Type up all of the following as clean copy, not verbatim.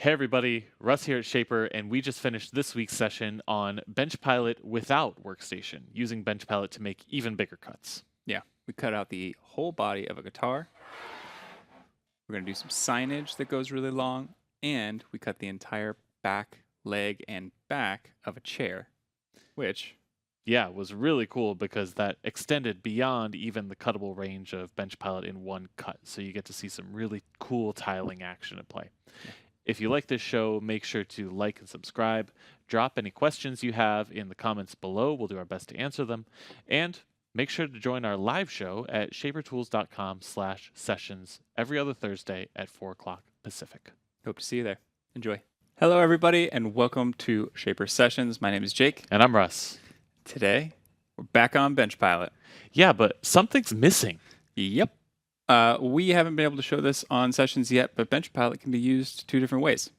Hey everybody, Russ here at Shaper, and we just finished this week's session on BenchPilot without Workstation, using BenchPilot to make even bigger cuts. Yeah, we cut out the whole body of a guitar. We're going to do some signage that goes really long, and we cut the entire back, leg, and back of a chair, which, Yeah, it was really cool because that extended beyond even the cuttable range of BenchPilot in one cut, so you get to see some really cool tiling action at play. Yeah. If you like this show, make sure to like and subscribe. Drop any questions you have in the comments below. We'll do our best to answer them. And make sure to join our live show at shapertools.com/sessions every other Thursday at 4 o'clock Pacific. hope to see you there. Enjoy. Hello, everybody, and welcome to Shaper Sessions. My name is Jake. And I'm Russ. Today, we're back on BenchPilot. Yeah, but something's missing. Yep. We haven't been able to show this on sessions yet, but BenchPilot can be used two different ways.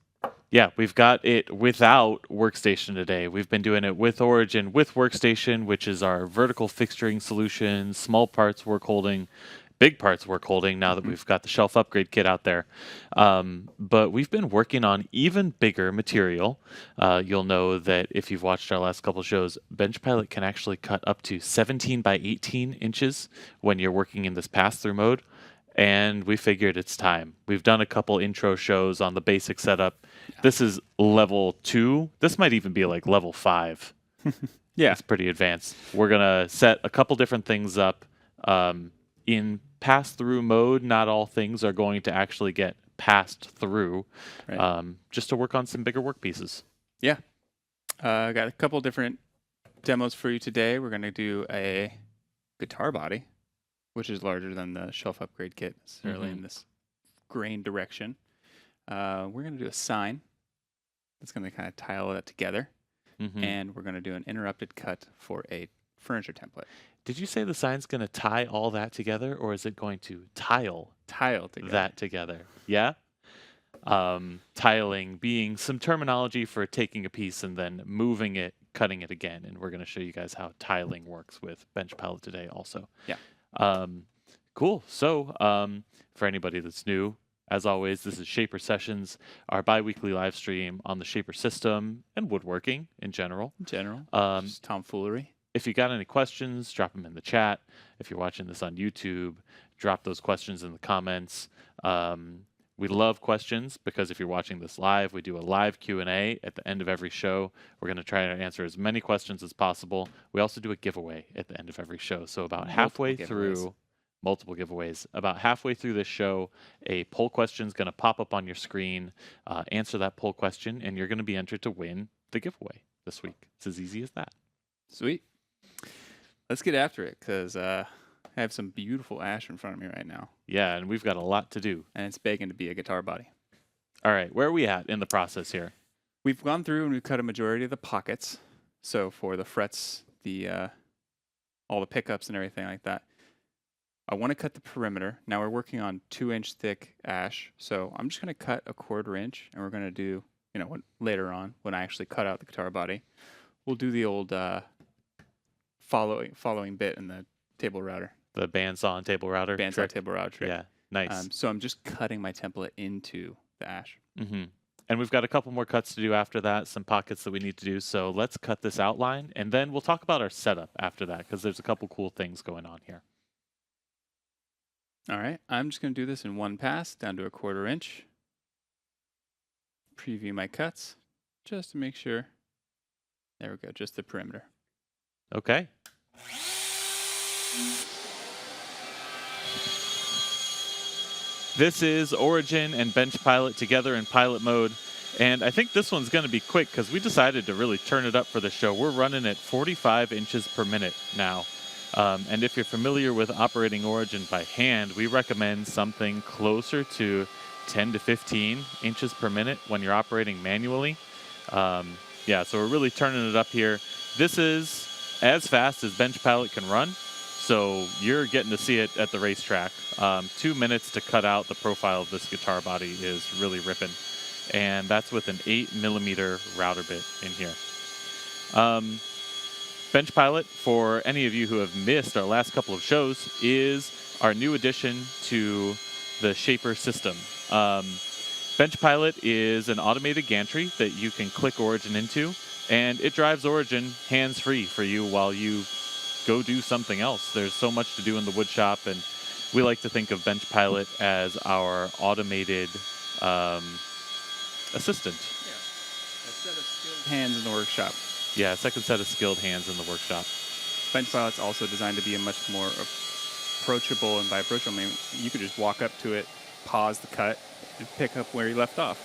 Yeah, we've got it without Workstation today. We've been doing it with Origin, with Workstation, which is our vertical fixturing solution, small parts work holding, big parts work holding now that we've got the shelf upgrade kit out there. But we've been working on even bigger material. You'll know that if you've watched our last couple shows, BenchPilot can actually cut up to 17 by 18 inches when you're working in this pass-through mode. And we figured it's time. We've done a couple intro shows on the basic setup. This is level 2. This might even be like level 5. Yeah. It's pretty advanced. We're going to set a couple different things up. In pass-through mode, not all things are going to actually get passed through, Right. just to work on some bigger work pieces. Yeah. I got a couple different demos for you today. We're going to do a guitar body, which is larger than the shelf upgrade kit necessarily in this grain direction. We're going to do a sign that's going to kind of tile that together. And we're going to do an interrupted cut for a furniture template. Did you say the sign's going to tie all that together, or is it going to tile Together. that together? Yeah? Tiling being some terminology for taking a piece and then moving it, cutting it again. And we're going to show you guys how tiling works with BenchPilot today also. Yeah. Cool. So for anybody that's new, as always, this is Shaper Sessions, our bi-weekly live stream on the Shaper system and woodworking in general. Just tomfoolery. If you got any questions, drop them in the chat. If you're watching this on YouTube, drop those questions in the comments. We love questions because if you're watching this live, we do a live Q&A at the end of every show. We're going to try to answer as many questions as possible. We also do a giveaway at the end of every show. So about halfway through, multiple giveaways. About halfway through this show, a poll question is going to pop up on your screen. Answer that poll question, and you're going to be entered to win the giveaway this week. It's as easy as that. Sweet. Let's get after it because I have some beautiful ash in front of me right now. Yeah, and we've got a lot to do. And it's begging to be a guitar body. All right, where are we at in the process here? We've gone through and we've cut a majority of the pockets. So for the frets, all the pickups and everything like that. I want to cut the perimeter. Now we're working on 2-inch thick ash. So I'm just going to cut a 1/4 inch and we're going to do, later on when I actually cut out the guitar body, we'll do the old following bit in the table router. The bandsaw and table router? Bandsaw table router trick. Yeah, nice. So I'm just cutting my template into the ash. And we've got a couple more cuts to do after that, some pockets that we need to do. So let's cut this outline, and then we'll talk about our setup after that, because there's a couple cool things going on here. All right, I'm just going to do this in one pass, down to a 1/4 inch. Preview my cuts, just to make sure. There we go, just the perimeter. Okay. This is Origin and BenchPilot together in pilot mode. And I think this one's going to be quick because we decided to really turn it up for the show. We're running at 45 inches per minute now. And if you're familiar with operating Origin by hand, we recommend something closer to 10 to 15 inches per minute when you're operating manually. Yeah, so we're really turning it up here. This is as fast as BenchPilot can run, so you're getting to see it at the racetrack. 2 minutes to cut out the profile of this guitar body is really ripping, and that's with an 8mm router bit in here. BenchPilot, for any of you who have missed our last couple of shows, is our new addition to the Shaper system. BenchPilot is an automated gantry that you can click Origin into, and it drives Origin hands-free for you while you go do something else. There's so much to do in the wood shop, and we like to think of BenchPilot as our automated assistant. Yeah, a set of skilled hands in the workshop. Yeah, second set of skilled hands in the workshop. BenchPilot's also designed to be a much more approachable, and by approachable, I mean you could just walk up to it, pause the cut, and pick up where you left off.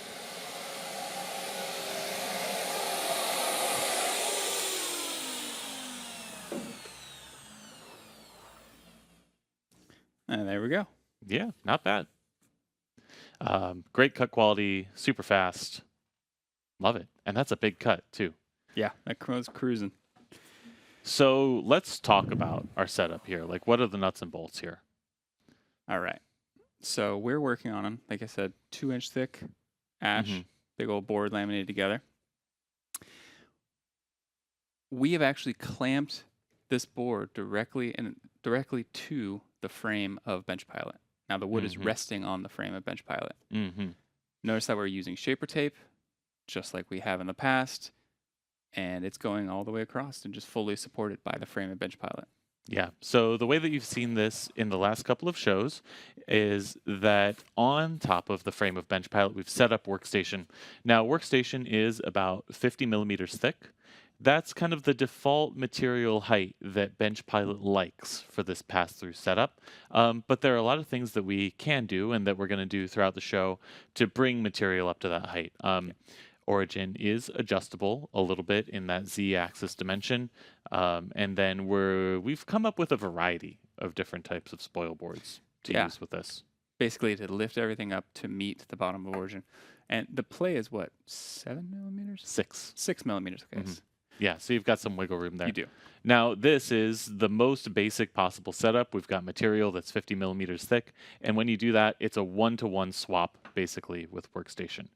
And there we go. Yeah, not bad. Great cut quality, super fast. Love it. And that's a big cut, too. Yeah, that was cruising. So let's talk about our setup here. Like, what are the nuts and bolts here? All right. So we're working on them, like I said, 2-inch thick ash, big old board laminated together. We have actually clamped this board directly to the frame of BenchPilot. Now the wood is resting on the frame of BenchPilot. Notice that we're using shaper tape, just like we have in the past, and it's going all the way across and just fully supported by the frame of BenchPilot. Yeah. So the way that you've seen this in the last couple of shows is that on top of the frame of BenchPilot, we've set up Workstation. Now, Workstation is about 50 millimeters thick. That's kind of the default material height that BenchPilot likes for this pass-through setup. But there are a lot of things that we can do and that we're going to do throughout the show to bring material up to that height. Origin is adjustable a little bit in that z-axis dimension. And then we've come up with a variety of different types of spoil boards to use with this. Basically to lift everything up to meet the bottom of Origin. And the play is what, 7 millimeters? 6 millimeters, okay. Yeah, so you've got some wiggle room there. You do. Now, this is the most basic possible setup. We've got material that's 50 millimeters thick, and when you do that, it's a 1-to-1 swap, basically, with Workstation.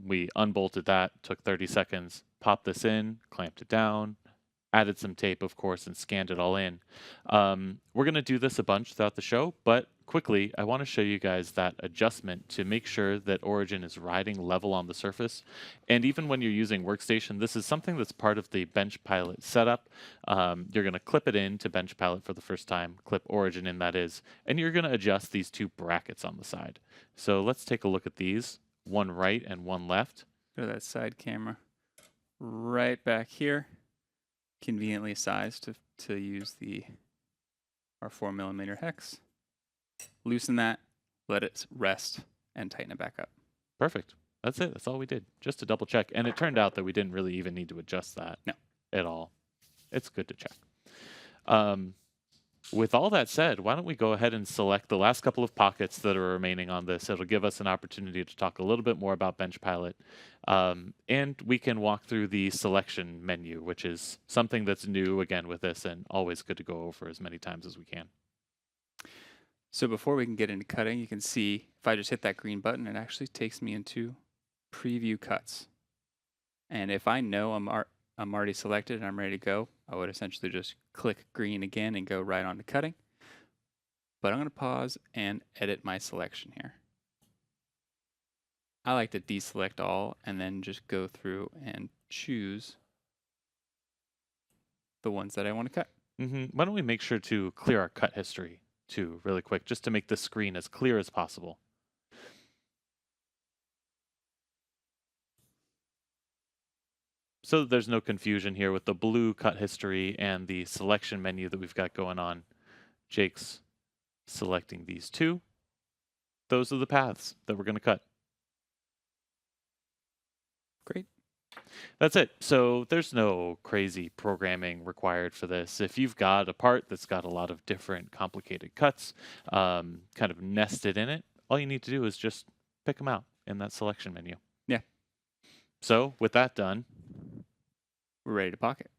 We unbolted that, took 30 seconds, popped this in, clamped it down, added some tape, of course, and scanned it all in. We're going to do this a bunch throughout the show, but quickly, I want to show you guys that adjustment to make sure that Origin is riding level on the surface. And even when you're using Workstation, this is something that's part of the BenchPilot setup. You're going to clip it in to BenchPilot for the first time, clip Origin in, that is, and you're going to adjust these two brackets on the side. So let's take a look at these, one right and one left. Go to that side camera right back here, conveniently sized to use our 4 millimeter hex. Loosen that, let it rest, and tighten it back up. Perfect. That's it. That's all we did, just to double check. And it turned out that we didn't really even need to adjust that at all. It's good to check. With all that said, why don't we go ahead and select the last couple of pockets that are remaining on this. It'll give us an opportunity to talk a little bit more about BenchPilot. And we can walk through the selection menu, which is something that's new, again, with this, and always good to go over as many times as we can. So before we can get into cutting, you can see if I just hit that green button, it actually takes me into preview cuts. And if I know I'm already selected and I'm ready to go, I would essentially just click green again and go right on to cutting. But I'm going to pause and edit my selection here. I like to deselect all and then just go through and choose the ones that I want to cut. Why don't we make sure to clear our cut history too, really quick, just to make the screen as clear as possible. So that there's no confusion here with the blue cut history and the selection menu that we've got going on. Jake's selecting these two. Those are the paths that we're going to cut. Great. That's it. So there's no crazy programming required for this. If you've got a part that's got a lot of different complicated cuts kind of nested in it, all you need to do is just pick them out in that selection menu. Yeah. So with that done, we're ready to pocket.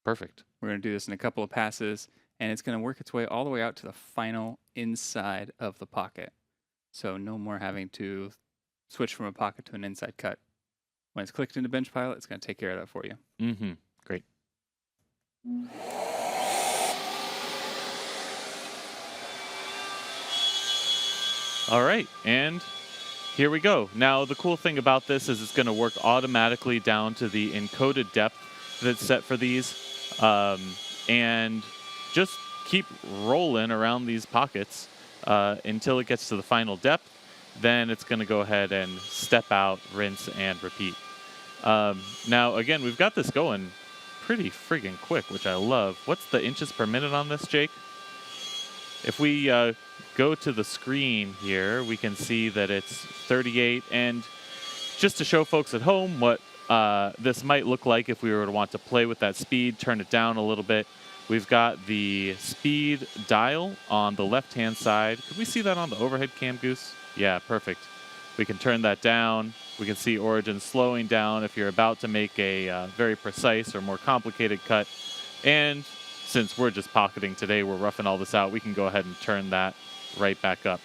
Perfect. We're going to do this in a couple of passes, and it's going to work its way all the way out to the final inside of the pocket. So no more having to switch from a pocket to an inside cut. When it's clicked into BenchPilot, it's going to take care of that for you. Great. All right, and here we go. Now, the cool thing about this is it's going to work automatically down to the encoded depth that's set for these. And just keep rolling around these pockets until it gets to the final depth. Then it's going to go ahead and step out, rinse, and repeat. Now, again, we've got this going pretty friggin' quick, which I love. What's the inches per minute on this, Jake? If we go to the screen here, we can see that it's 38. And just to show folks at home what this might look like if we were to want to play with that speed, turn it down a little bit, we've got the speed dial on the left-hand side. Could we see that on the overhead cam, Goose? Yeah, perfect. We can turn that down. We can see Origin slowing down if you're about to make a very precise or more complicated cut. And since we're just pocketing today, we're roughing all this out, we can go ahead and turn that right back up.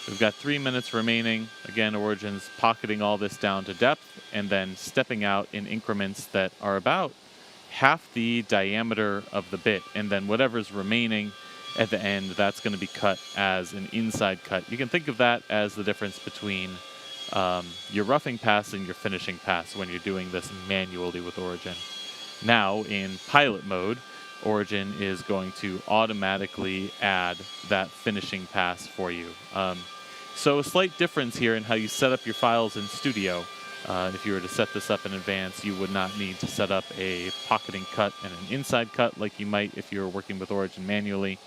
We've got 3 minutes remaining. Again, Origin's pocketing all this down to depth and then stepping out in increments that are about half the diameter of the bit. And then whatever's remaining at the end, that's going to be cut as an inside cut. You can think of that as the difference between your roughing pass and your finishing pass when you're doing this manually with Origin. Now, in pilot mode, Origin is going to automatically add that finishing pass for you. So a slight difference here in how you set up your files in Studio. If you were to set this up in advance, you would not need to set up a pocketing cut and an inside cut like you might if you were working with Origin manually.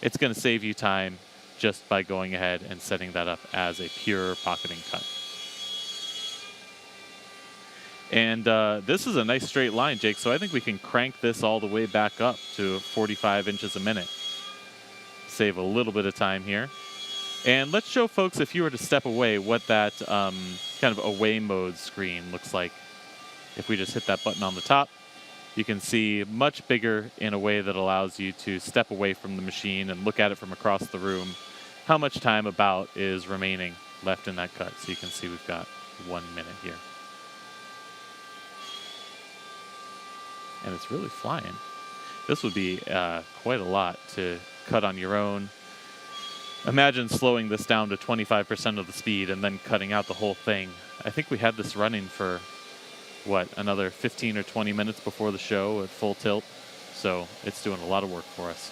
It's going to save you time just by going ahead and setting that up as a pure pocketing cut. And this is a nice straight line, Jake, so I think we can crank this all the way back up to 45 inches a minute. Save a little bit of time here. And let's show folks, if you were to step away, what that kind of away mode screen looks like. If we just hit that button on the top, you can see much bigger in a way that allows you to step away from the machine and look at it from across the room. How much time about is remaining left in that cut. So you can see we've got 1 minute here. And it's really flying. This would be quite a lot to cut on your own. Imagine slowing this down to 25% of the speed and then cutting out the whole thing. I think we had this running for, what, another 15 or 20 minutes before the show at full tilt. So it's doing a lot of work for us.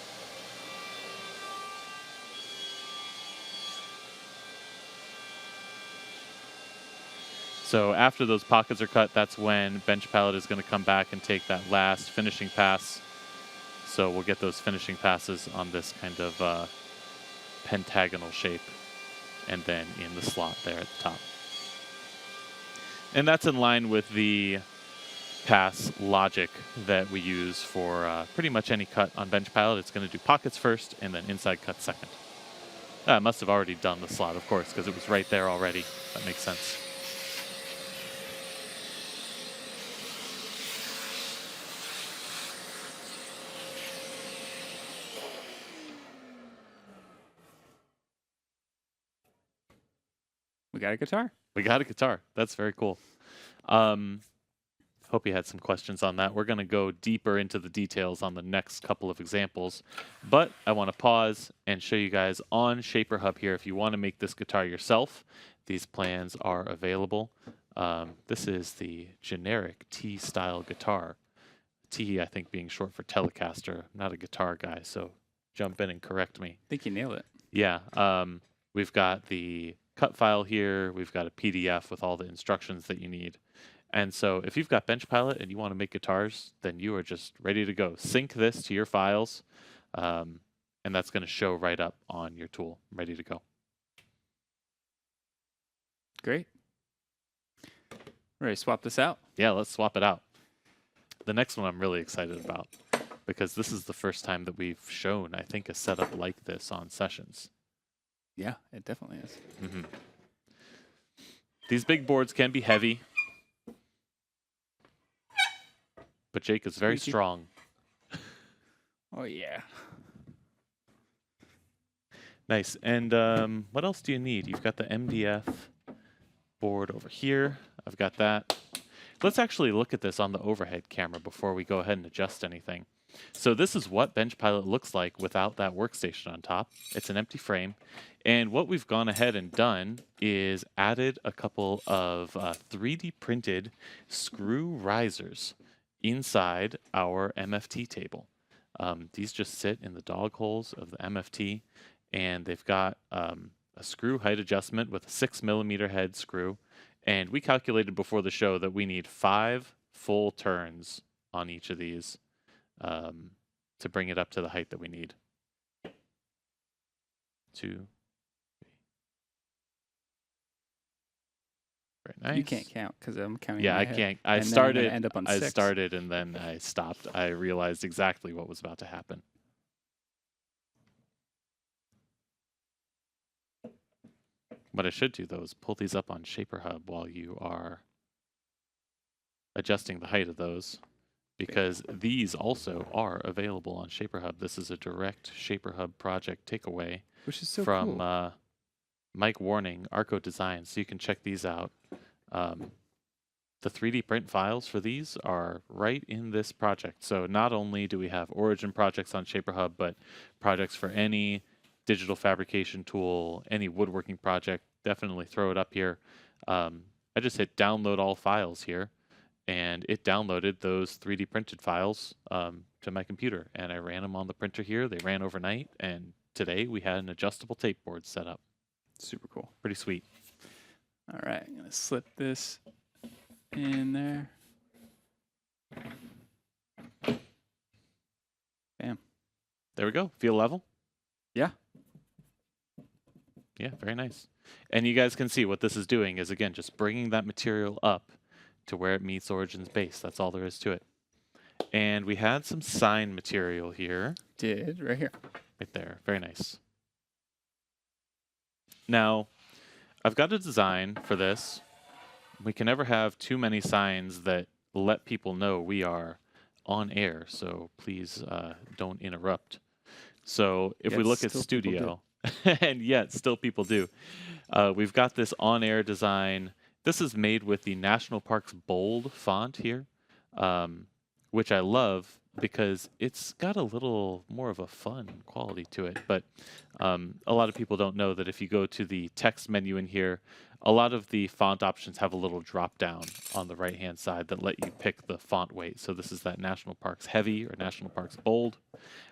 So after those pockets are cut, that's when BenchPilot is going to come back and take that last finishing pass. So we'll get those finishing passes on this kind of pentagonal shape and then in the slot there at the top. And that's in line with the pass logic that we use for pretty much any cut on BenchPilot. It's going to do pockets first and then inside cut second. I must have already done the slot, of course, because it was right there already. That makes sense. We got a guitar. We got a guitar. That's very cool. Hope you had some questions on that. We're going to go deeper into the details on the next couple of examples, but I want to pause and show you guys on Shaper Hub here. If you want to make this guitar yourself, these plans are available. This is the generic T-style guitar. T, I think, being short for Telecaster. I'm not a guitar guy, so jump in and correct me. I think you nailed it. Yeah. We've got the cut file here. We've got a PDF with all the instructions that you need. And so if you've got BenchPilot and you want to make guitars, then you are just ready to go. Sync this to your files, and that's going to show right up on your tool, ready to go. Great. Ready to swap this out? Yeah, let's swap it out. The next one I'm really excited about because this is the first time that we've shown, I think, a setup like this on sessions. Yeah, it definitely is. Mm-hmm. These big boards can be heavy, but Jake is very strong. Oh, yeah. Nice. And what else do you need? You've got the MDF board over here. I've got that. Let's actually look at this on the overhead camera before we go ahead and adjust anything. So this is what BenchPilot looks like without that workstation on top. It's an empty frame. And what we've gone ahead and done is added a couple of 3D printed screw risers inside our MFT table. These just sit in the dog holes of the MFT, and they've got a screw height adjustment with a 6mm head screw. And we calculated before the show that we need 5 full turns on each of these to bring it up to the height that we need. 2. Very nice. You can't count because I'm counting. Yeah, in my I head. can't. And then I'm gonna end up on I 6. started and then I stopped. I realized exactly what was about to happen. What I should do though is pull these up on Shaper Hub while you are adjusting the height of those, because these also are available on Shaper Hub. This is a direct Shaper Hub project takeaway Which is so from cool. Mike Warning, Arco Design, so you can check these out. The 3D print files for these are right in this project. So not only do we have Origin projects on Shaper Hub, but projects for any digital fabrication tool, any woodworking project, definitely throw it up here. I just hit download all files here, and it downloaded those 3D printed files to my computer, and I ran them on the printer here. They ran overnight, and today we had an adjustable tape board set up. Super cool. Pretty sweet. All right, I'm gonna slip this in there. Bam. There we go. Feel level? Yeah. Yeah, very nice. And you guys can see what this is doing is, again, just bringing that material up to where it meets Origin's base. That's all there is to it. And we had some sign material here. Did right here. Right there. Very nice. Now, I've got a design for this. We can never have too many signs that let people know we are on air, so please don't interrupt. So if we look at studio, and yet still people do, we've got this on-air design. This is made with the National Parks bold font here, which I love because it's got a little more of a fun quality to it. But a lot of people don't know that if you go to the text menu in here, a lot of the font options have a little drop down on the right-hand side that let you pick the font weight. So this is that National Parks Heavy or National Parks Bold.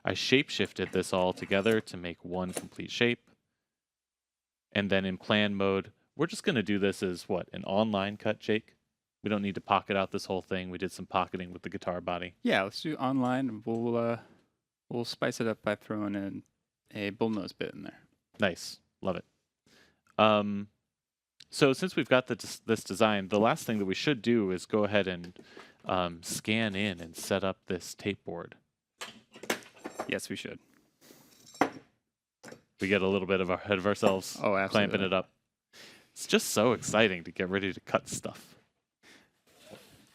I shape-shifted this all together to make one complete shape. And then in plan mode, we're just going to do this as what, an online cut, Jake? We don't need to pocket out this whole thing. We did some pocketing with the guitar body. Yeah, let's do online, and we'll spice it up by throwing in a bullnose bit in there. Nice, love it. So since we've got this design, the last thing that we should do is go ahead and scan in and set up this tape board. Yes, we should. We get a little bit ahead of ourselves, Oh, absolutely. clamping it up. It's just so exciting to get ready to cut stuff.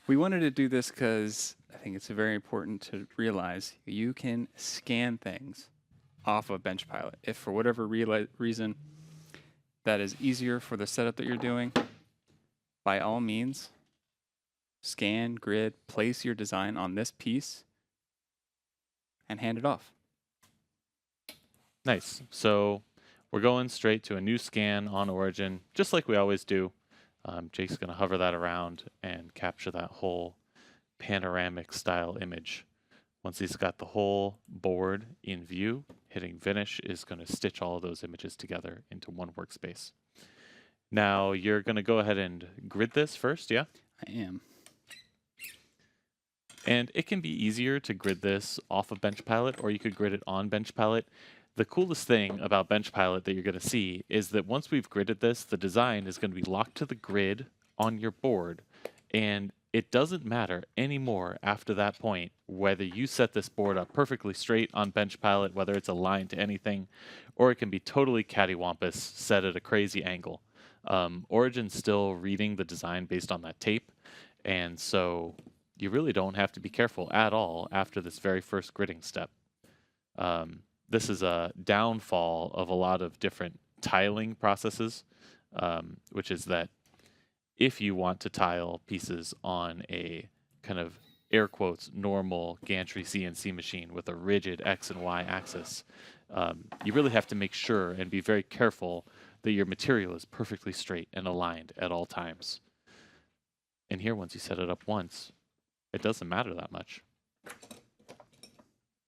We wanted to do this because I think it's very important to realize you can scan things off of BenchPilot. If for whatever reason that is easier for the setup that you're doing, by all means, scan, grid, place your design on this piece, and hand it off. Nice. So we're going straight to a new scan on Origin, just like we always do. Jake's going to hover that around and capture that whole panoramic style image. Once he's got the whole board in view, hitting finish is going to stitch all of those images together into one workspace. Now you're going to go ahead and grid this first, yeah? I am. And it can be easier to grid this off of BenchPilot, or you could grid it on BenchPilot. The coolest thing about BenchPilot that you're going to see is that once we've gridded this, the design is going to be locked to the grid on your board, and it doesn't matter anymore after that point whether you set this board up perfectly straight on BenchPilot, whether it's aligned to anything, or it can be totally cattywampus, set at a crazy angle. Origin's still reading the design based on that tape, and so you really don't have to be careful at all after this very first gridding step. This is a downfall of a lot of different tiling processes, which is that if you want to tile pieces on a kind of air quotes, normal gantry CNC machine with a rigid X and Y axis, you really have to make sure and be very careful that your material is perfectly straight and aligned at all times. And here, once you set it up once, it doesn't matter that much.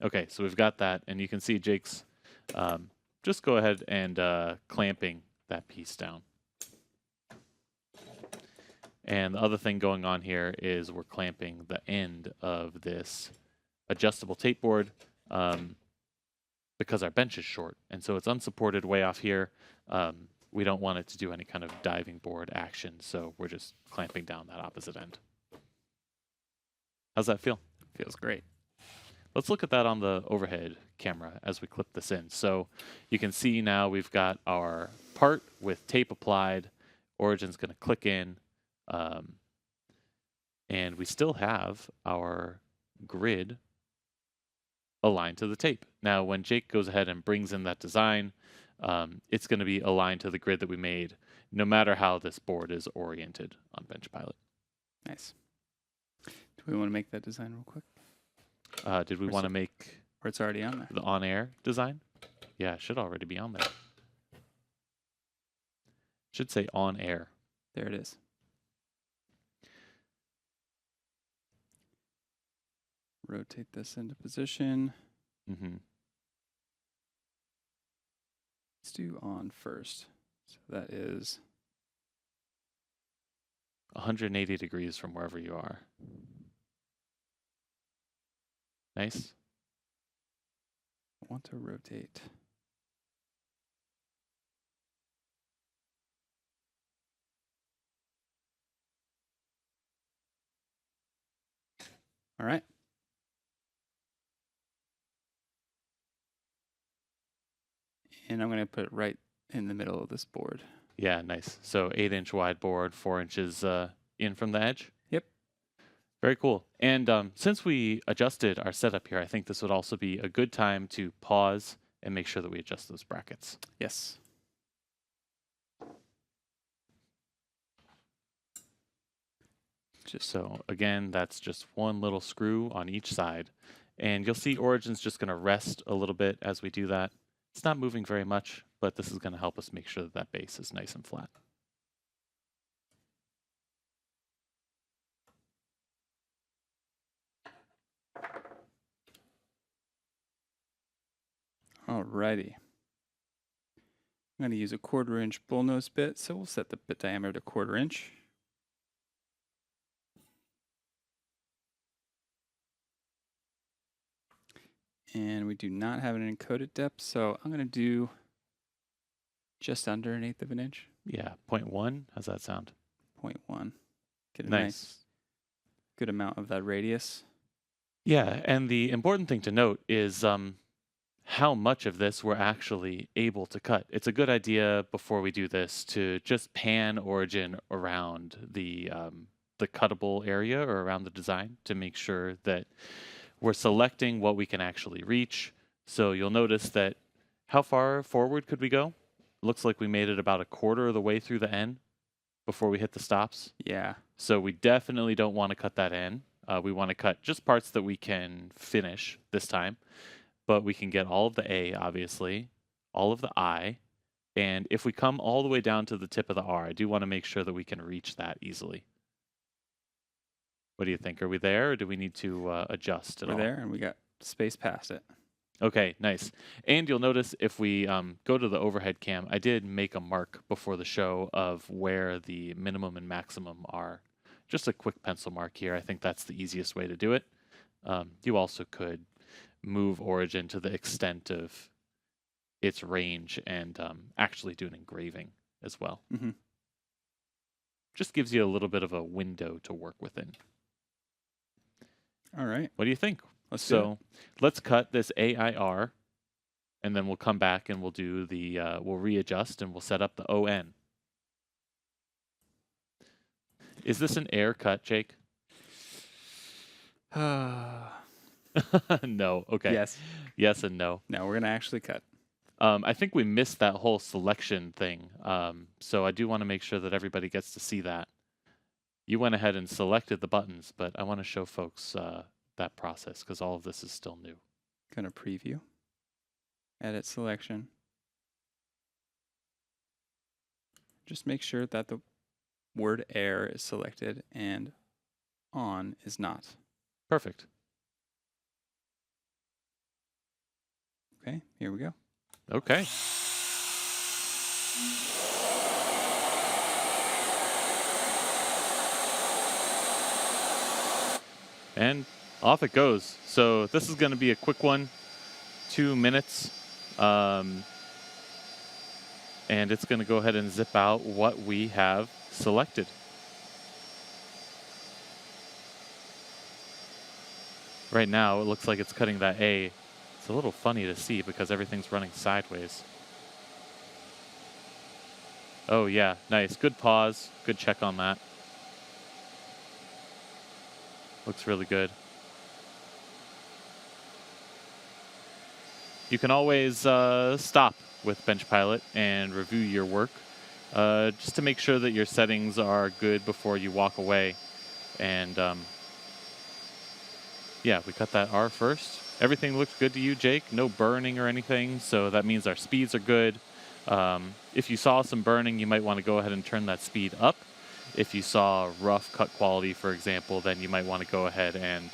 Okay, so we've got that, and you can see Jake's just go ahead and clamping that piece down. And the other thing going on here is we're clamping the end of this adjustable tape board because our bench is short, and so it's unsupported way off here. We don't want it to do any kind of diving board action, so we're just clamping down that opposite end. How's that feel? Feels great. Let's look at that on the overhead camera as we clip this in. So you can see now we've got our part with tape applied. Origin's going to click in. And we still have our grid aligned to the tape. Now, when Jake goes ahead and brings in that design, it's going to be aligned to the grid that we made, no matter how this board is oriented on BenchPilot. Nice. Do we want to make that design real quick? Did we want to make or it's already on there? The on-air design? Yeah, it should already be on there. Should say on air. There it is. Rotate this into position. Mm-hmm. Let's do on first. So that is 180 degrees from wherever you are. Nice. I want to rotate. All right. And I'm going to put it right in the middle of this board. Yeah, nice. So 8-inch wide board, 4 inches in from the edge. Yep. Very cool. And since we adjusted our setup here, I think this would also be a good time to pause and make sure that we adjust those brackets. Yes. So again, that's just one little screw on each side. And you'll see Origin's just going to rest a little bit as we do that. It's not moving very much, but this is going to help us make sure that that base is nice and flat. Alrighty. I'm going to use a 1/4 inch bullnose bit, so we'll set the bit diameter to 1/4 inch. And we do not have an encoded depth, so I'm going to do just under 1/8 of an inch. Yeah, 0.1. How's that sound? 0.1. Get a Nice. good amount of that radius. Yeah, and the important thing to note is how much of this we're actually able to cut. It's a good idea before we do this to just pan Origin around the cuttable area or around the design to make sure that we're selecting what we can actually reach. So you'll notice that how far forward could we go? Looks like we made it about 1/4 of the way through the N before we hit the stops. Yeah. So we definitely don't want to cut that N. We want to cut just parts that we can finish this time. But we can get all of the A, obviously, all of the I. And if we come all the way down to the tip of the R, I do want to make sure that we can reach that easily. What do you think? Are we there, or do we need to adjust at all? We're there, and we got space past it. Okay, nice. And you'll notice if we go to the overhead cam, I did make a mark before the show of where the minimum and maximum are. Just a quick pencil mark here. I think that's the easiest way to do it. You also could move Origin to the extent of its range and actually do an engraving as well. Mm-hmm. Just gives you a little bit of a window to work within. All right. What do you think? So let's cut this AIR, and then we'll come back and we'll do the we'll readjust and we'll set up the ON. Is this an air cut, Jake? No. Okay. Yes. Yes and no. No, we're going to actually cut. I think we missed that whole selection thing. So I do want to make sure that everybody gets to see that. You went ahead and selected the buttons, but I want to show folks that process because all of this is still new. Gonna preview. Edit selection. Just make sure that the word air is selected and on is not. Perfect. Okay, here we go. Okay. And off it goes. So this is going to be a quick one, 2 minutes. And it's going to go ahead and zip out what we have selected. Right now, it looks like it's cutting that A. It's a little funny to see because everything's running sideways. Oh yeah, nice. Good pause. Good check on that. Looks really good. You can always stop with BenchPilot and review your work just to make sure that your settings are good before you walk away. And yeah, we cut that R first. Everything looks good to you, Jake. No burning or anything, so that means our speeds are good. If you saw some burning, you might want to go ahead and turn that speed up. If you saw rough cut quality, for example, then you might want to go ahead and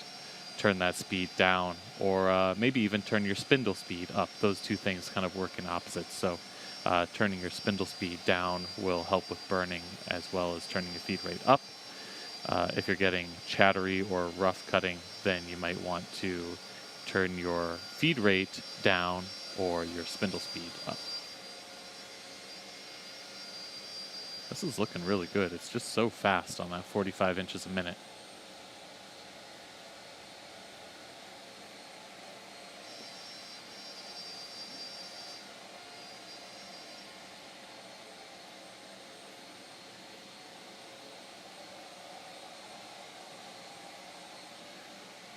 turn that speed down, or maybe even turn your spindle speed up. Those two things kind of work in opposites. So turning your spindle speed down will help with burning as well as turning your feed rate up. If you're getting chattery or rough cutting, then you might want to turn your feed rate down or your spindle speed up. This is looking really good. It's just so fast on that 45 inches a minute.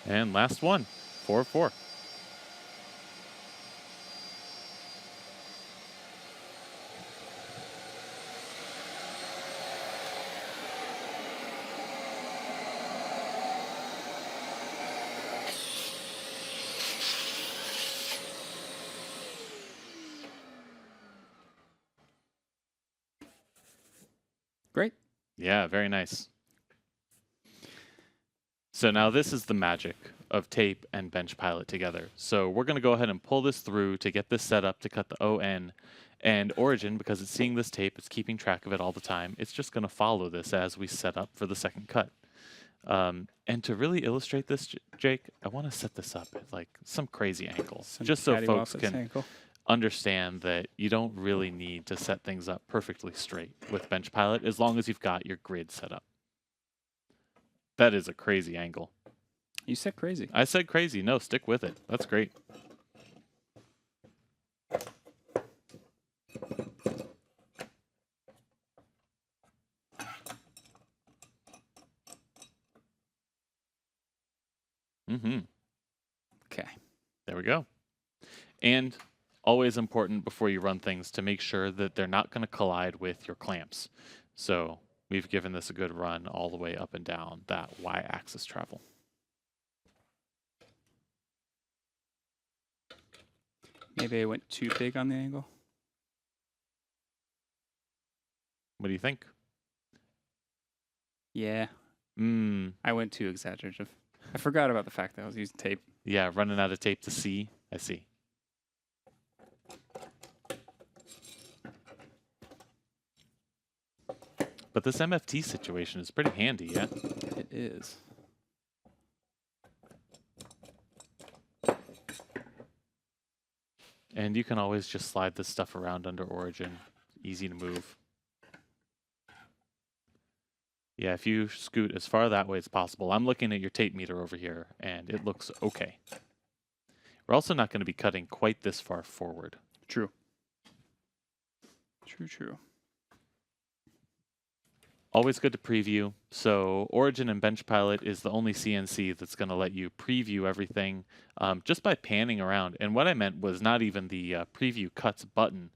And last one, 4-4. Great. Yeah, very nice. So now this is the magic of tape and BenchPilot together. So we're going to go ahead and pull this through to get this set up to cut the ON. And Origin, because it's seeing this tape, it's keeping track of it all the time. It's just going to follow this as we set up for the second cut. And to really illustrate this, Jake, I want to set this up at like some crazy angle, just so folks can understand that you don't really need to set things up perfectly straight with BenchPilot as long as you've got your grid set up. That is a crazy angle. You said crazy. I said crazy. No, stick with it. That's great. Okay. There we go. And always important before you run things to make sure that they're not going to collide with your clamps. So we've given this a good run all the way up and down that y-axis travel. Maybe I went too big on the angle. What do you think? Yeah. I went too exaggerative. I forgot about the fact that I was using tape. Yeah, running out of tape to see. I see. But this MFT situation is pretty handy, yeah? It is. And you can always just slide this stuff around under Origin. Easy to move. Yeah, if you scoot as far that way as possible. I'm looking at your tape meter over here, and it looks okay. We're also not going to be cutting quite this far forward. True. True. Always good to preview. So Origin and BenchPilot is the only CNC that's going to let you preview everything just by panning around. And what I meant was not even the preview cuts button,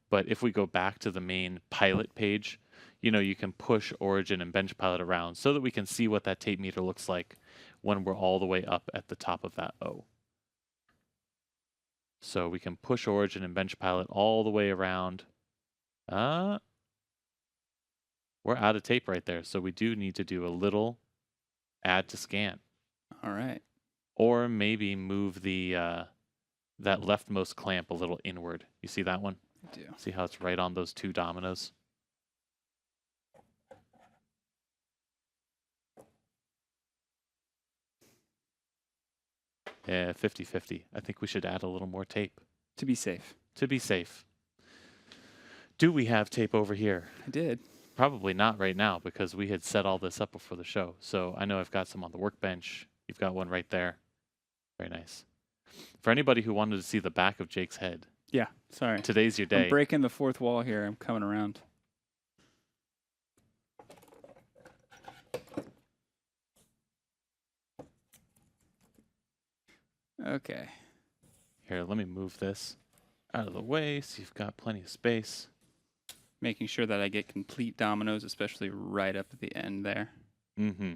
but if we go back to the main pilot page, you can push Origin and BenchPilot around so that we can see what that tape meter looks like when we're all the way up at the top of that O. So we can push Origin and BenchPilot all the way around. We're out of tape right there, so we do need to do a little add to scan. All right. Or maybe move the that leftmost clamp a little inward. You see that one? I do. See how it's right on those two dominoes? Yeah, 50-50. I think we should add a little more tape. To be safe. To be safe. Do we have tape over here? I did. Probably not right now because we had set all this up before the show. So I know I've got some on the workbench. You've got one right there. Very nice. For anybody who wanted to see the back of Jake's head, Yeah, sorry. today's your day. I'm breaking the fourth wall here. I'm coming around. Okay. Here, let me move this out of the way so you've got plenty of space. Making sure that I get complete dominoes, especially right up at the end there. Mm-hmm.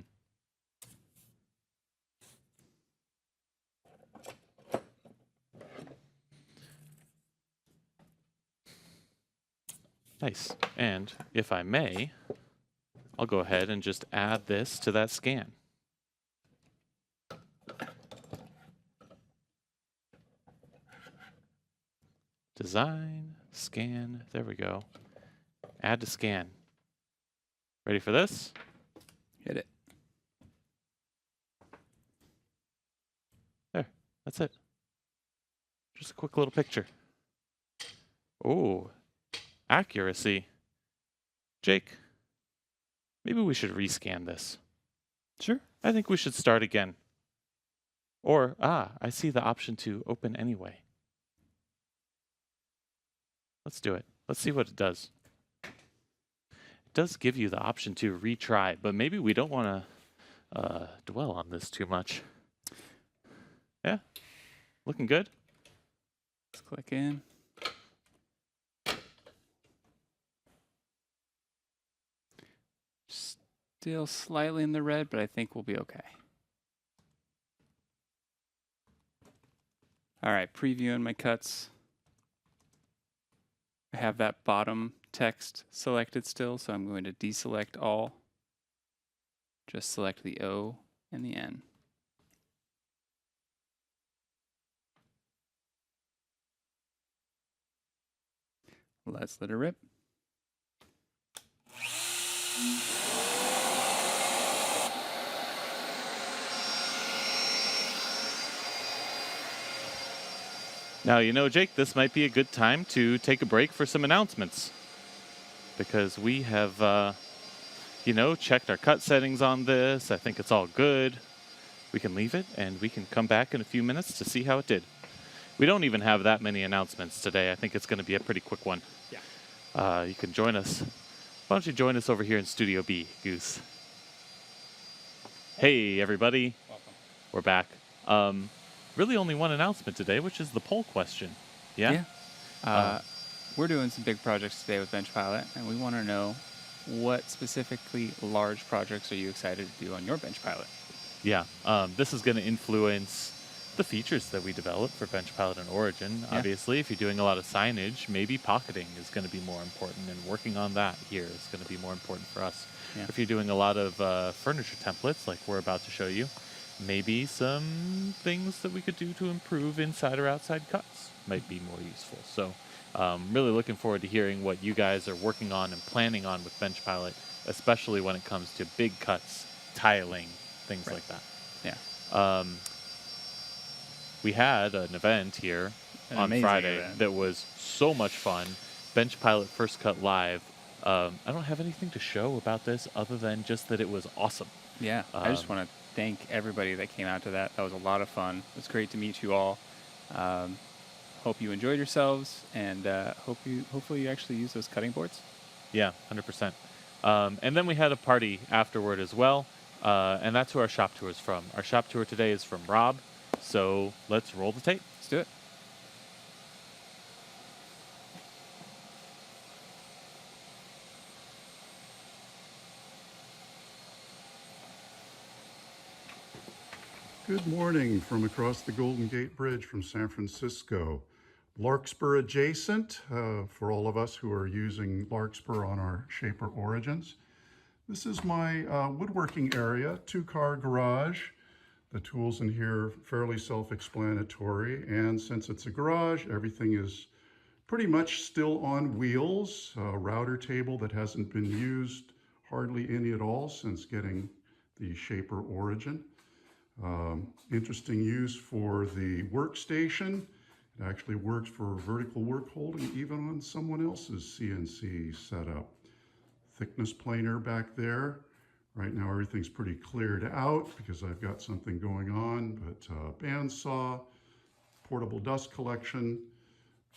Nice. And if I may, I'll go ahead and just add this to that scan. Design, scan, there we go. Add to scan. Ready for this? Hit it. There, that's it. Just a quick little picture. Oh, accuracy. Jake, maybe we should rescan this. Sure. I think we should start again. Or, I see the option to open anyway. Let's do it. Let's see what it does. It does give you the option to retry, but maybe we don't want to dwell on this too much. Yeah, looking good. Let's click in. Still slightly in the red, but I think we'll be okay. All right, previewing my cuts. I have that bottom text selected still, so I'm going to deselect all. Just select the O and the N. Let's let it rip. Now, Jake, this might be a good time to take a break for some announcements. Because we have, checked our cut settings on this. I think it's all good. We can leave it, and we can come back in a few minutes to see how it did. We don't even have that many announcements today. I think it's going to be a pretty quick one. Yeah. You can join us. Why don't you join us over here in Studio B, Goose? Hey, everybody. Welcome. We're back. Really only one announcement today, which is the poll question. Yeah? We're doing some big projects today with BenchPilot, and we want to know what specifically large projects are you excited to do on your BenchPilot? Yeah. This is going to influence the features that we develop for BenchPilot and Origin. Yeah. Obviously, if you're doing a lot of signage, maybe pocketing is going to be more important, and working on that here is going to be more important for us. Yeah. If you're doing a lot of furniture templates, like we're about to show you, maybe some things that we could do to improve inside or outside cuts might be more useful. So really looking forward to hearing what you guys are working on and planning on with BenchPilot, especially when it comes to big cuts, tiling, things like that. Yeah. We had an event here on Friday that was so much fun. BenchPilot First Cut Live. I don't have anything to show about this other than just that it was awesome. Yeah. I just want to thank everybody that came out to that. That was a lot of fun. It was great to meet you all. Hope you enjoyed yourselves, and hopefully you actually use those cutting boards. Yeah, 100%. And then we had a party afterward as well, and that's who our shop tour is from. Our shop tour today is from Rob, so let's roll the tape. Let's do it. Good morning from across the Golden Gate Bridge from San Francisco. Larkspur adjacent for all of us who are using Larkspur on our Shaper Origins. This is my woodworking area, two-car garage. The tools in here are fairly self-explanatory, and since it's a garage, everything is pretty much still on wheels. A router table that hasn't been used hardly any at all since getting the Shaper Origin. Interesting use for the workstation. It actually works for vertical work holding even on someone else's CNC setup. Thickness planer back there. Right now everything's pretty cleared out because I've got something going on, but bandsaw, portable dust collection,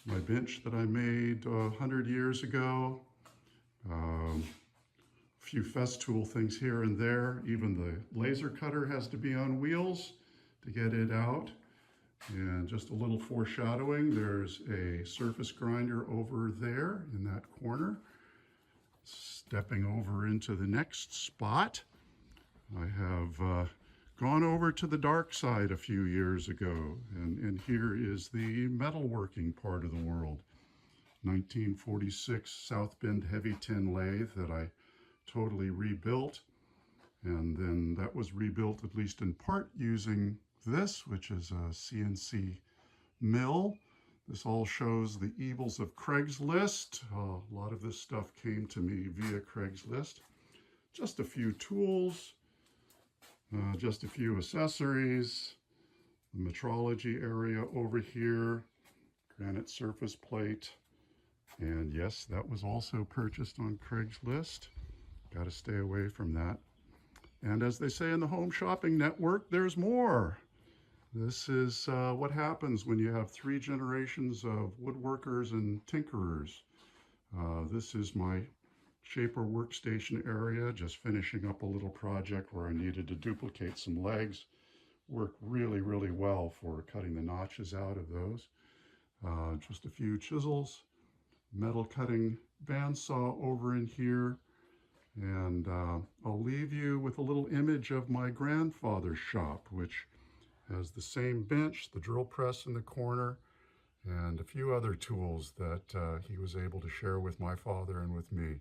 my bench that I made 100 years ago. A few Festool things here and there. Even the laser cutter has to be on wheels to get it out. And just a little foreshadowing, there's a surface grinder over there in that corner. Stepping over into the next spot, I have gone over to the dark side a few years ago, and here is the metalworking part of the world. 1946 South Bend heavy tin lathe that I totally rebuilt, and then that was rebuilt at least in part using this, which is a CNC mill. This all shows the evils of Craigslist. A lot of this stuff came to me via Craigslist. Just a few tools, just a few accessories, the metrology area over here, granite surface plate, and yes, that was also purchased on Craigslist. Got to stay away from that. And as they say in the Home Shopping Network, there's more. This is what happens when you have 3 generations of woodworkers and tinkerers. This is my Shaper workstation area, just finishing up a little project where I needed to duplicate some legs. Worked really, really well for cutting the notches out of those. Just a few chisels, metal cutting bandsaw over in here. And I'll leave you with a little image of my grandfather's shop, which has the same bench, the drill press in the corner, and a few other tools that he was able to share with my father and with me.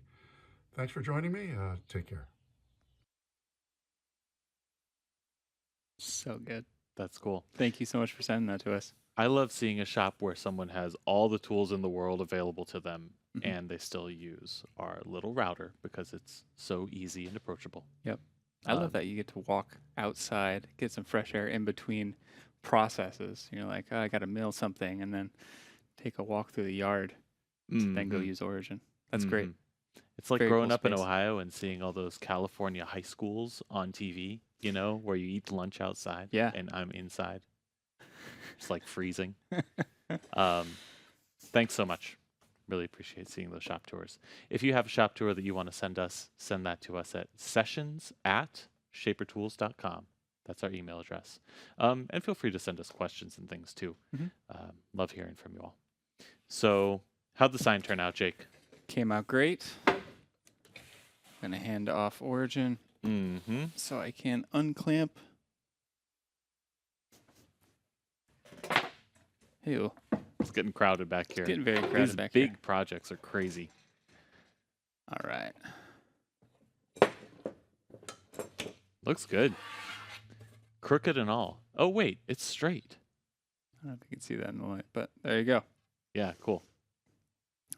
Thanks for joining me. Take care. So good. That's cool. Thank you so much for sending that to us. I love seeing a shop where someone has all the tools in the world available to them Mhm. and they still use our little router because it's so easy and approachable. Yep. I love that you get to walk outside, get some fresh air in between processes. You're like, oh, I got to mill something, and then take a walk through the yard to then go Mhm. use Origin. That's great. It's like Very growing cool up in space. Ohio and seeing all those California high schools on TV, you know, where you eat lunch outside Yeah. and I'm inside. It's like freezing. Thanks so much. Really appreciate seeing those shop tours. If you have a shop tour that you want to send us, send that to us at sessions@shapertools.com. That's our email address. And feel free to send us questions and things too. Mhm. Love hearing from you all. So, how'd the sign turn out, Jake? Came out great. Gonna hand off Origin Mm-hmm. so I can unclamp. Ew. It's getting crowded back here. Getting very crowded These back big here. projects are crazy. All right. Looks good. Crooked and all. Oh, wait, it's straight. I don't know if you can see that in the light, but there you go. Yeah, cool.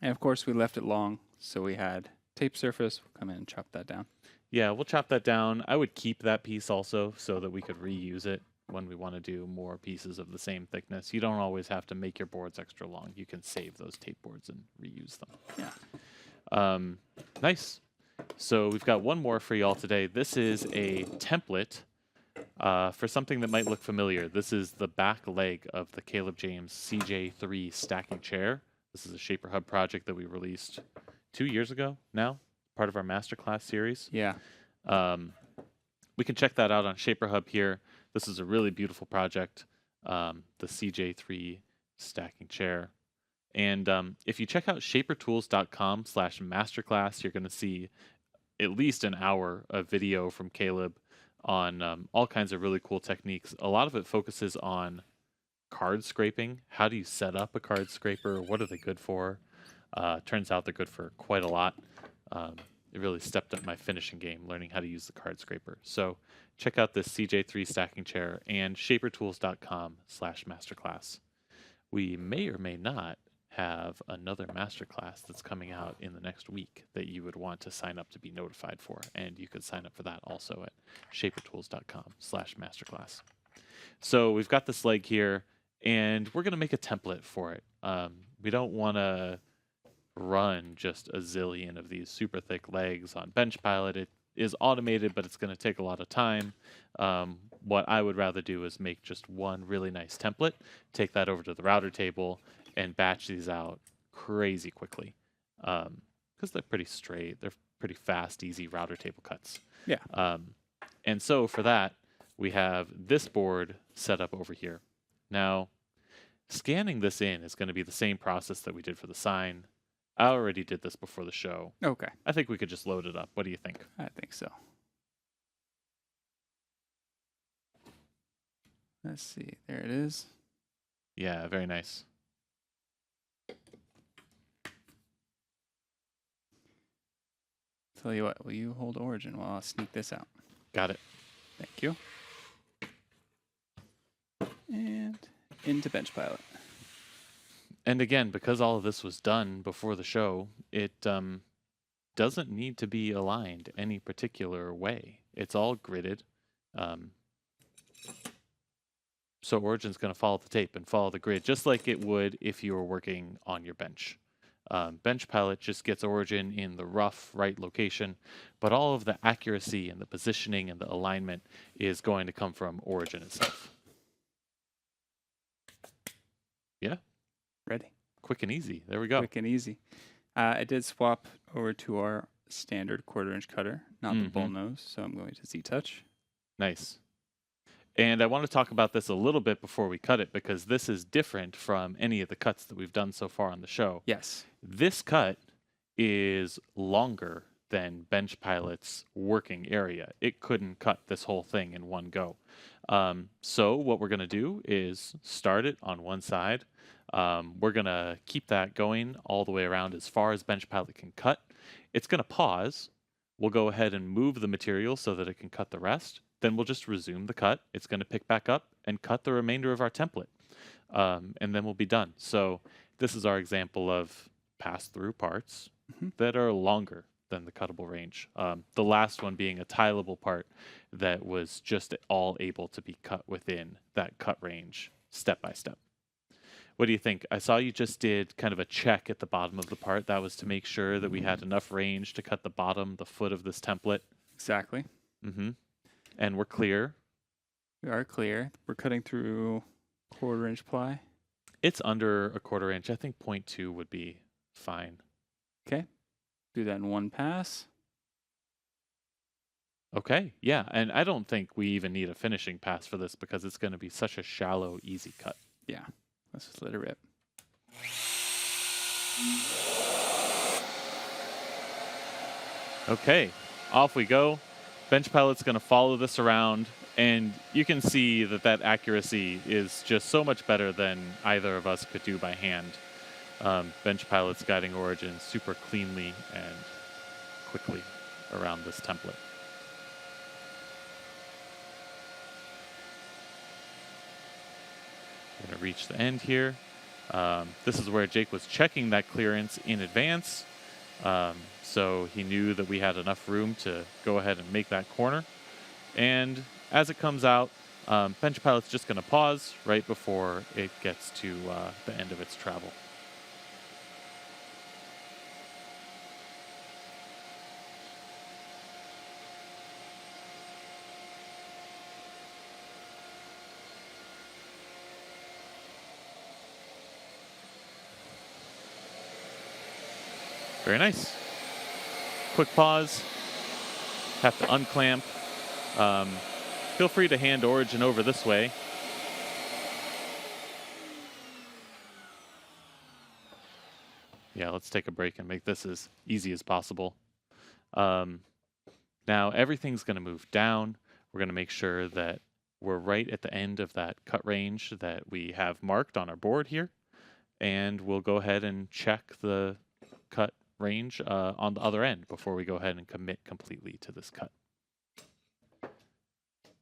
And of course, we left it long, so we had tape surface. We'll come in and chop that down. Yeah, we'll chop that down. I would keep that piece also so that we could reuse it when we want to do more pieces of the same thickness. You don't always have to make your boards extra long. You can save those tape boards and reuse them. Yeah. Nice. So we've got one more for y'all today. This is a template for something that might look familiar. This is the back leg of the Caleb James CJ3 stacking chair. This is a Shaper Hub project that we released 2 years ago now, part of our masterclass series. Yeah. We can check that out on Shaper Hub here. This is a really beautiful project, the CJ3 stacking chair. And if you check out shapertools.com/masterclass, you're going to see at least an hour of video from Caleb on all kinds of really cool techniques. A lot of it focuses on card scraping. How do you set up a card scraper? What are they good for? Turns out they're good for quite a lot. It really stepped up my finishing game, learning how to use the card scraper. So check out this CJ3 stacking chair and shapertools.com/masterclass. We may or may not have another masterclass that's coming out in the next week that you would want to sign up to be notified for. And you could sign up for that also at shapertools.com/masterclass. So we've got this leg here, and we're going to make a template for it. We don't want to run just a zillion of these super thick legs on BenchPilot. It is automated, but it's going to take a lot of time. What I would rather do is make just one really nice template, take that over to the router table, and batch these out crazy quickly. Because they're pretty straight. They're pretty fast, easy router table cuts. Yeah. And so for that, we have this board set up over here. Now, scanning this in is going to be the same process that we did for the sign. I already did this before the show. Okay. I think we could just load it up. What do you think? I think so. Let's see. There it is. Yeah, very nice. Tell you what, will you hold origin while I sneak this out? Got it. Thank you. And into BenchPilot. And again, because all of this was done before the show, it doesn't need to be aligned any particular way. It's all gridded. So Origin's going to follow the tape and follow the grid, just like it would if you were working on your bench. BenchPilot just gets Origin in the rough right location, but all of the accuracy and the positioning and the alignment is going to come from Origin itself. Yeah. Ready. Quick and easy. There we go. Quick and easy. I did swap over to our standard 1/4" cutter, not the bull nose, so I'm going to Z-Touch. Nice. And I want to talk about this a little bit before we cut it, because this is different from any of the cuts that we've done so far on the show. Yes. This cut is longer than BenchPilot's working area. It couldn't cut this whole thing in one go. So what we're going to do is start it on one side. We're going to keep that going all the way around as far as BenchPilot can cut. It's going to pause. We'll go ahead and move the material so that it can cut the rest. Then we'll just resume the cut. It's going to pick back up and cut the remainder of our template. And then we'll be done. So this is our example of pass-through parts that are longer than the cuttable range. The last one being a tileable part that was just all able to be cut within that cut range step by step. What do you think? I saw you just did kind of a check at the bottom of the part. That was to make sure that we had enough range to cut the bottom, the foot of this template. Exactly. And we're clear. We are clear. We're cutting through 1/4" ply. It's under a 1/4 inch. I think 0.2 would be fine. Okay. Do that in one pass. Okay, yeah. And I don't think we even need a finishing pass for this because it's going to be such a shallow, easy cut. Yeah. Let's just let it rip. Okay, off we go. BenchPilot's going to follow this around, and you can see that that accuracy is just so much better than either of us could do by hand. BenchPilot's guiding Origin super cleanly and quickly around this template. We're going to reach the end here. This is where Jake was checking that clearance in advance. So he knew that we had enough room to go ahead and make that corner. And as it comes out, BenchPilot's just going to pause right before it gets to the end of its travel. Very nice. Quick pause. Have to unclamp. Feel free to hand Origin over this way. Yeah, let's take a break and make this as easy as possible. Now everything's going to move down. We're going to make sure that we're right at the end of that cut range that we have marked on our board here. And we'll go ahead and check the cut range on the other end before we go ahead and commit completely to this cut.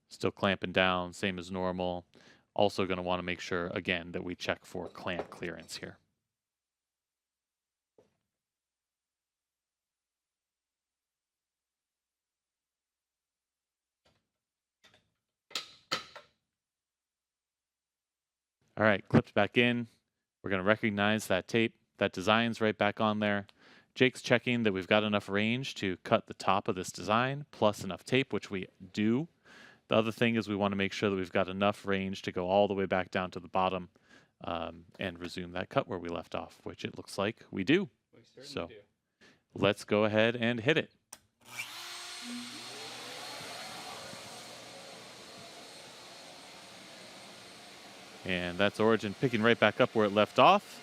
Still clamping down, same as normal. Also going to want to make sure, again, that we check for clamp clearance here. All right, clipped back in. We're going to recognize that tape. That design's right back on there. Jake's checking that we've got enough range to cut the top of this design, plus enough tape, which we do. The other thing is we want to make sure that we've got enough range to go all the way back down to the bottom and resume that cut where we left off, which it looks like we do. So let's go ahead and hit it. And that's Origin picking right back up where it left off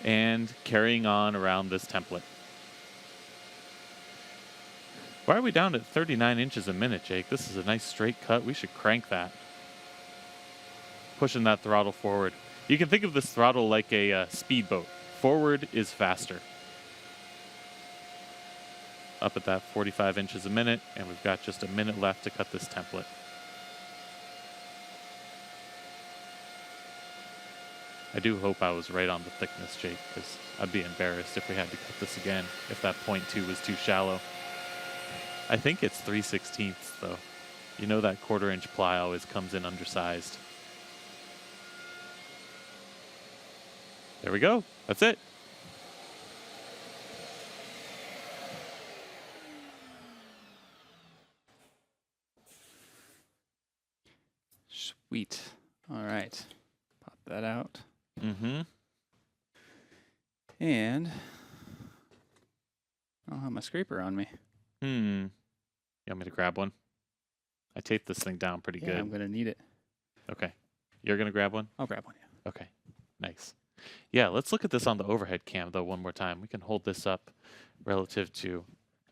and carrying on around this template. Why are we down at 39 inches a minute, Jake? This is a nice straight cut. We should crank that. Pushing that throttle forward. You can think of this throttle like a speedboat. Forward is faster. Up at that 45 inches a minute, and we've got just a minute left to cut this template. I do hope I was right on the thickness, Jake, because I'd be embarrassed if we had to cut this again, if that 0.2 was too shallow. I think it's 3/16, though. You know that 1/4 inch ply always comes in undersized. There we go. That's it. Sweet. All right. Pop that out. Mm-hmm. And I'll have my scraper on me. You want me to grab one? I taped this thing down pretty good. I'm going to need it. Okay. You're going to grab one? I'll grab one, yeah. Okay. Nice. Yeah, let's look at this on the overhead cam, though, one more time. We can hold this up relative to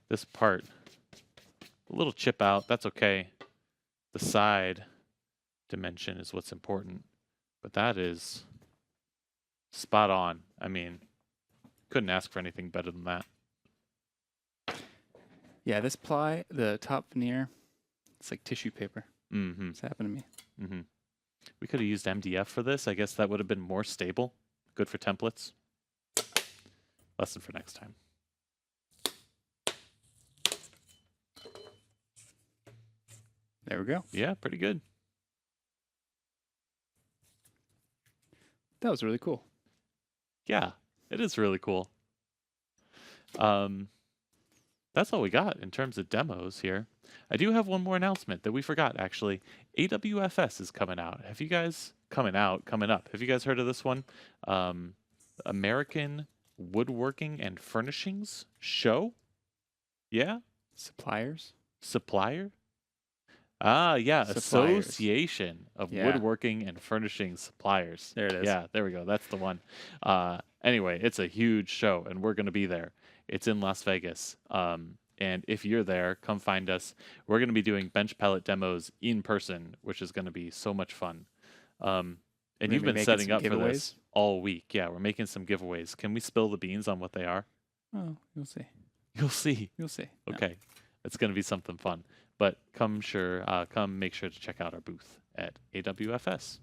this part. A little chip out. That's okay. The side dimension is what's important. But that is spot on. I mean, couldn't ask for anything better than that. Yeah, this ply, the top veneer, it's like tissue paper. Mm-hmm. It's happened to me. Mm-hmm. We could have used MDF for this. I guess that would have been more stable. Good for templates. Lesson for next time. There we go. Yeah, pretty good. That was really cool. Yeah, it is really cool. That's all we got in terms of demos here. I do have one more announcement that we forgot, actually. AWFS is coming out. Have you guys... coming up. Have you guys heard of this one? American Woodworking and Furnishings Show? Yeah? Suppliers? Supplier? Ah, yeah. Suppliers. Association of Yeah. Woodworking and Furnishing Suppliers. There it is. Yeah, there we go. That's the one. Anyway, it's a huge show, and we're going to be there. It's in Las Vegas. And if you're there, come find us. We're going to be doing BenchPilot demos in person, which is going to be so much fun. And you've been setting up for this all week. Yeah, we're making some giveaways. Can we spill the beans on what they are? Oh, you'll see. You'll see. You'll see. Okay. It's going to be something fun. But come make sure to check out our booth at AWFS.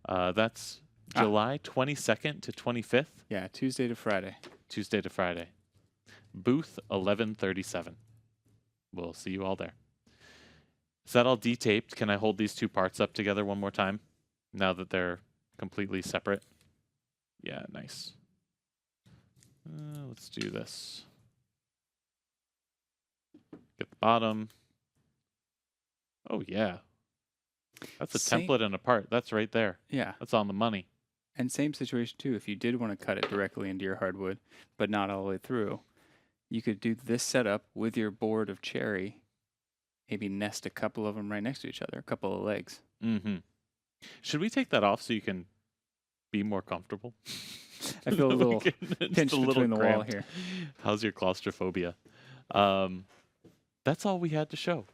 That's July 22nd to 25th. Yeah, Tuesday to Friday. Tuesday to Friday. Booth 1137. We'll see you all there. Is that all D-taped? Can I hold these two parts up together one more time now that they're completely separate? Yeah, nice. Let's do this. Get the bottom. Oh, yeah. That's a template and a part. That's right there. Yeah. That's on the money. And same situation, too. If you did want to cut it directly into your hardwood, but not all the way through, you could do this setup with your board of cherry. Maybe nest a couple of them right next to each other, a couple of legs. Mm-hmm. Should we take that off so you can be more comfortable? I feel a little pinched between the wall here. How's your claustrophobia? That's all we had to show.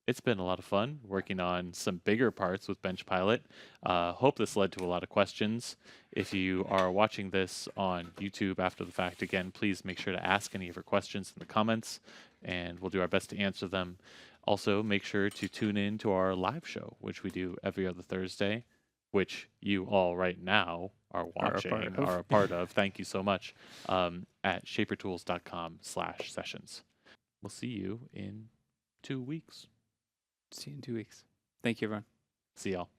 It's been a lot of fun working on some bigger parts with BenchPilot. Hope this led to a lot of questions. If you are watching this on YouTube after the fact, again, please make sure to ask any of your questions in the comments, and we'll do our best to answer them. Also, make sure to tune in to our live show, which we do every other Thursday, which you all right now are watching, are a part of. Thank you so much. At shapertools.com/sessions. We'll see you in 2 weeks. See you in 2 weeks. Thank you, everyone. See y'all.